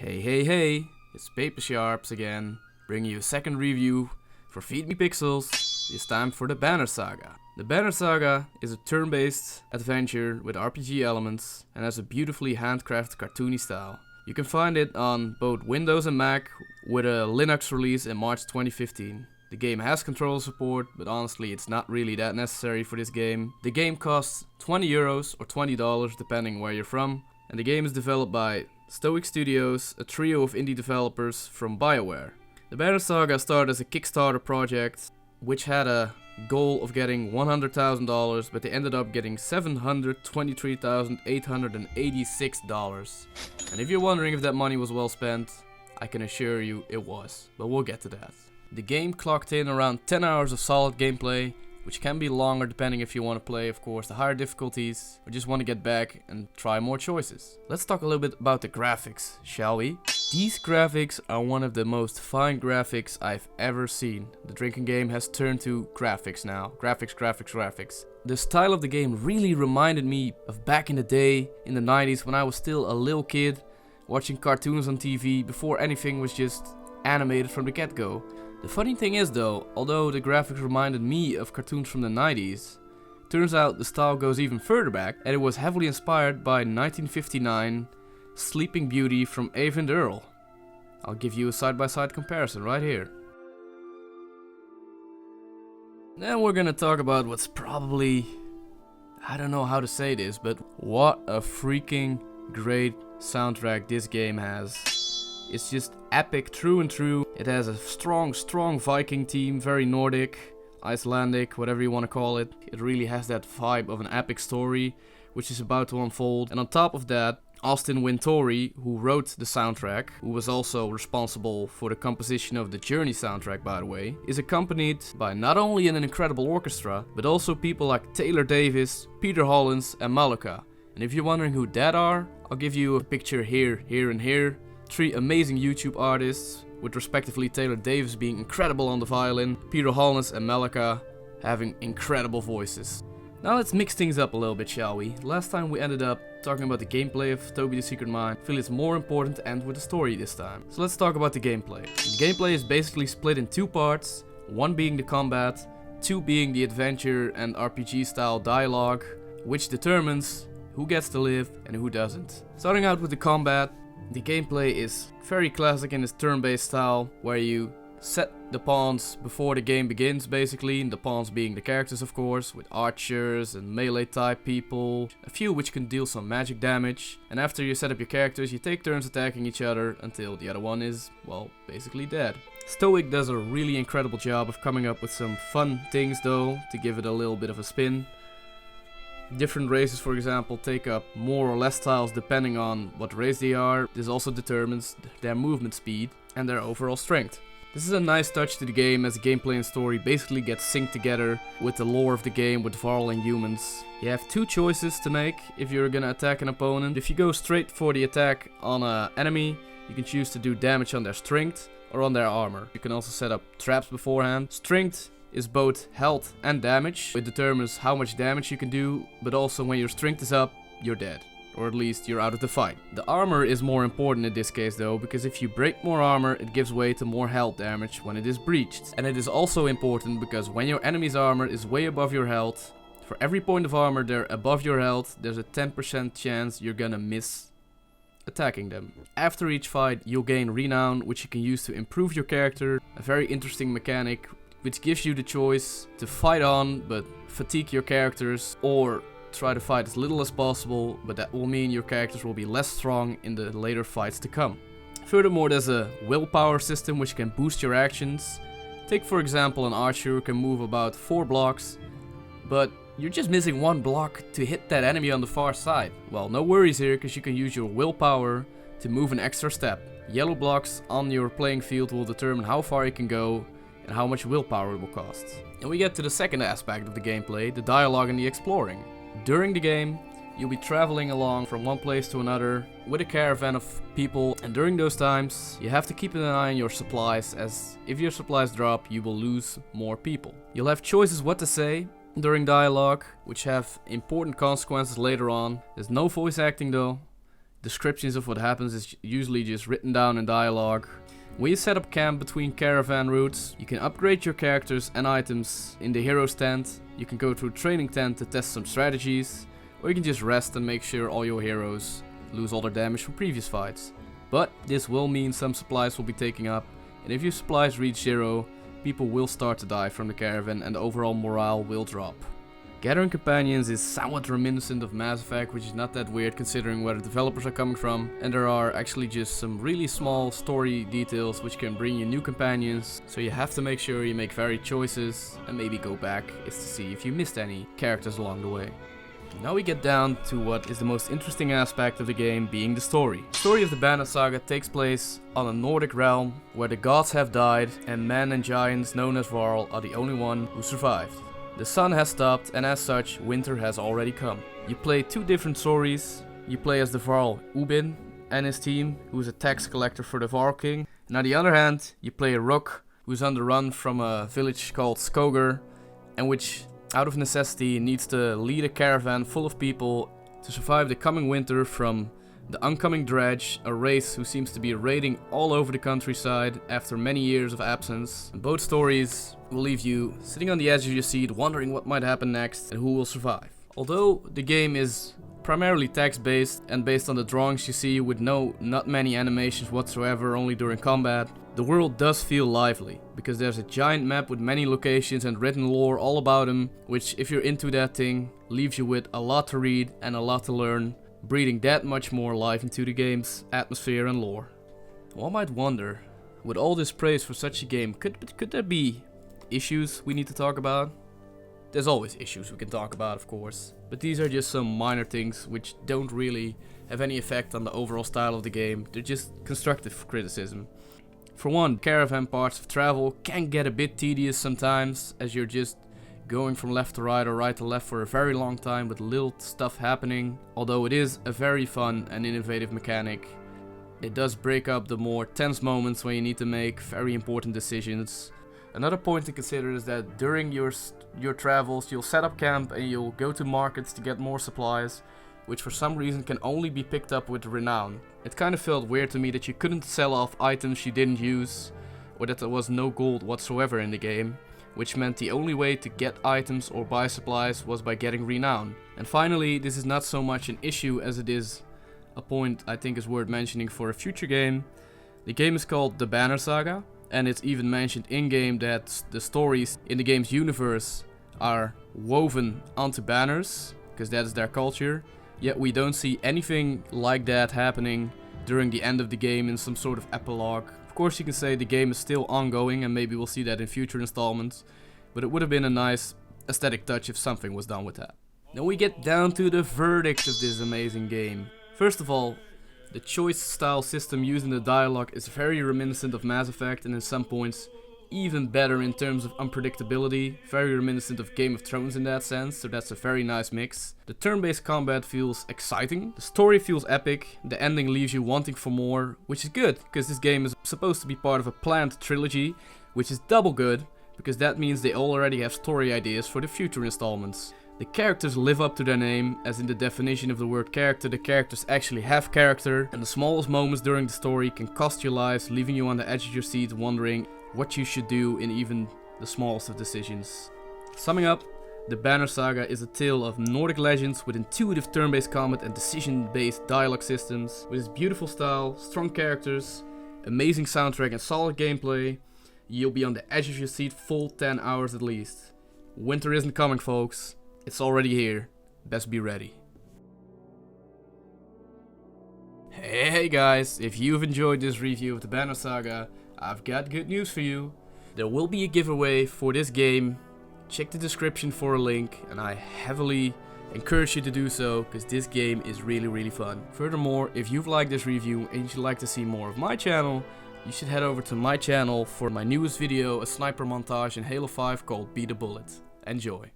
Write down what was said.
Hey, it's Paper Sharps again, bringing you a second review for Feed Me Pixels, this time for the Banner Saga. The Banner Saga is a turn-based adventure with RPG elements and has a beautifully handcrafted cartoony style. You can find it on both Windows and Mac with a Linux release in March 2015. The game has controller support, but honestly it's not really that necessary for this game. The game costs €20 or $20 depending where you're from, and the game is developed by Stoic Studios, a trio of indie developers from BioWare. The Banner Saga started as a Kickstarter project, which had a goal of getting $100,000, but they ended up getting $723,886. And if you're wondering if that money was well spent, I can assure you it was, but we'll get to that. The game clocked in around 10 hours of solid gameplay, which can be longer depending if you want to play, of course, the higher difficulties, or just want to get back and try more choices. Let's talk a little bit about the graphics, shall we? These graphics are one of the most fine graphics I've ever seen. The drinking game has turned to graphics now. Graphics. The style of the game really reminded me of back in the day, in the 90s, when I was still a little kid, watching cartoons on TV before anything was just animated from the get-go. The funny thing is though, although the graphics reminded me of cartoons from the 90s, turns out the style goes even further back, and it was heavily inspired by 1959 Sleeping Beauty from Eyvind Earle. I'll give you a side-by-side comparison right here. Then we're gonna talk about what's probably, I don't know how to say this, but what a freaking great soundtrack this game has. It's just epic through and through. It has a strong Viking theme, very Nordic, Icelandic, whatever you want to call it. It really has that vibe of an epic story, which is about to unfold. And on top of that, Austin Wintory, who wrote the soundtrack, who was also responsible for the composition of the Journey soundtrack, by the way, is accompanied by not only an incredible orchestra, but also people like Taylor Davis, Peter Hollins, and Malika. And if you're wondering who that are, I'll give you a picture here, and here. Three amazing YouTube artists, with respectively Taylor Davis being incredible on the violin, Peter Hollins and Malika having incredible voices. Now let's mix things up a little bit, shall we? Last time we ended up talking about the gameplay of Toby the Secret Mine. I feel it's more important to end with the story this time. So let's talk about the gameplay. The gameplay is basically split in two parts, one being the combat, two being the adventure and RPG style dialogue, which determines who gets to live and who doesn't. Starting out with the combat, the gameplay is very classic in its turn-based style, where you set the pawns before the game begins, basically, and the pawns being the characters, of course, with archers and melee type people, a few which can deal some magic damage, and after you set up your characters, you take turns attacking each other until the other one is, well, basically dead. Stoic does a really incredible job of coming up with some fun things though, to give it a little bit of a spin. Different races, for example, take up more or less tiles depending on what race they are. This also determines their movement speed and their overall strength. This is a nice touch to the game, as the gameplay and story basically get synced together with the lore of the game with Varl and humans. You have two choices to make if you're gonna attack an opponent. If you go straight for the attack on an enemy, you can choose to do damage on their strength or on their armor. You can also set up traps beforehand. Strength is both health and damage. It determines how much damage you can do, but also when your strength is up, you're dead. Or at least you're out of the fight. The armor is more important in this case though, because if you break more armor, it gives way to more health damage when it is breached. And it is also important because when your enemy's armor is way above your health, for every point of armor they're above your health, there's a 10% chance you're gonna miss attacking them. After each fight, you'll gain renown, which you can use to improve your character. A very interesting mechanic, which gives you the choice to fight on but fatigue your characters, or try to fight as little as possible, but that will mean your characters will be less strong in the later fights to come. Furthermore, there's a willpower system which can boost your actions. Take for example an archer who can move about 4 blocks, but you're just missing 1 block to hit that enemy on the far side. Well, no worries here, because you can use your willpower to move an extra step. Yellow blocks on your playing field will determine how far you can go and how much willpower it will cost. And we get to the second aspect of the gameplay, the dialogue and the exploring. During the game, you'll be traveling along from one place to another with a caravan of people, and during those times, you have to keep an eye on your supplies, as if your supplies drop, you will lose more people. You'll have choices what to say during dialogue, which have important consequences later on. There's no voice acting though. descriptions of what happens is usually just written down in dialogue. When you set up camp between caravan routes, you can upgrade your characters and items in the hero's tent. You can go to a training tent to test some strategies, or you can just rest and make sure all your heroes lose all their damage from previous fights. But this will mean some supplies will be taken up, and if your supplies reach 0, people will start to die from the caravan and the overall morale will drop. Gathering companions is somewhat reminiscent of Mass Effect, which is not that weird considering where the developers are coming from, and there are actually just some really small story details which can bring you new companions, so you have to make sure you make varied choices and maybe go back is to see if you missed any characters along the way. Now we get down to what is the most interesting aspect of the game, being the story. The story of the Banner Saga takes place on a Nordic realm where the gods have died and men and giants known as Varl are the only one who survived. The sun has stopped and as such winter has already come. You play 2 different stories. You play as the Varl Ubin and his team, who is a tax collector for the Varl King. And on the other hand, you play a Rook who's on the run from a village called Skoger, and which out of necessity needs to lead a caravan full of people to survive the coming winter from the oncoming Dredge, a race who seems to be raiding all over the countryside after many years of absence. And both stories will leave you sitting on the edge of your seat wondering what might happen next and who will survive. Although the game is primarily text-based and based on the drawings you see with not many animations whatsoever, only during combat, the world does feel lively, because there's a giant map with many locations and written lore all about them, which if you're into that thing, leaves you with a lot to read and a lot to learn, breathing that much more life into the game's atmosphere and lore. One might wonder, with all this praise for such a game, could there be issues we need to talk about? There's always issues we can talk about, of course, but these are just some minor things which don't really have any effect on the overall style of the game. They're just constructive criticism. For one, caravan parts of travel can get a bit tedious sometimes, as you're just going from left to right or right to left for a very long time with little stuff happening. Although it is a very fun and innovative mechanic, it does break up the more tense moments when you need to make very important decisions. Another point to consider is that during your travels you'll set up camp and you'll go to markets to get more supplies, which for some reason can only be picked up with renown. It kind of felt weird to me that you couldn't sell off items you didn't use, or that there was no gold whatsoever in the game, which meant the only way to get items or buy supplies was by getting renown. And finally, this is not so much an issue as it is a point I think is worth mentioning for a future game. The game is called the Banner Saga, and it's even mentioned in-game that the stories in the game's universe are woven onto banners, because that is their culture. Yet we don't see anything like that happening during the end of the game in some sort of epilogue. Of course you can say the game is still ongoing and maybe we'll see that in future installments, but it would have been a nice aesthetic touch if something was done with that. Now we get down to the verdict of this amazing game. First of all, the choice style system used in the dialogue is very reminiscent of Mass Effect, and in some points even better in terms of unpredictability, very reminiscent of Game of Thrones in that sense, so that's a very nice mix. The turn-based combat feels exciting, the story feels epic, the ending leaves you wanting for more, which is good, because this game is supposed to be part of a planned trilogy, which is double good, because that means they already have story ideas for the future installments. The characters live up to their name, as in the definition of the word character, the characters actually have character, and the smallest moments during the story can cost your lives, leaving you on the edge of your seat wondering what you should do in even the smallest of decisions. Summing up, the Banner Saga is a tale of Nordic legends with intuitive turn-based combat and decision-based dialogue systems. With its beautiful style, strong characters, amazing soundtrack and solid gameplay, you'll be on the edge of your seat full 10 hours at least. Winter isn't coming, folks. It's already here. Best be ready. Hey guys, if you've enjoyed this review of the Banner Saga, I've got good news for you. There will be a giveaway for this game. Check the description for a link, and I heavily encourage you to do so, because this game is really fun. Furthermore, if you've liked this review and you'd like to see more of my channel, you should head over to my channel for my newest video, a sniper montage in Halo 5 called Beat a Bullet. Enjoy.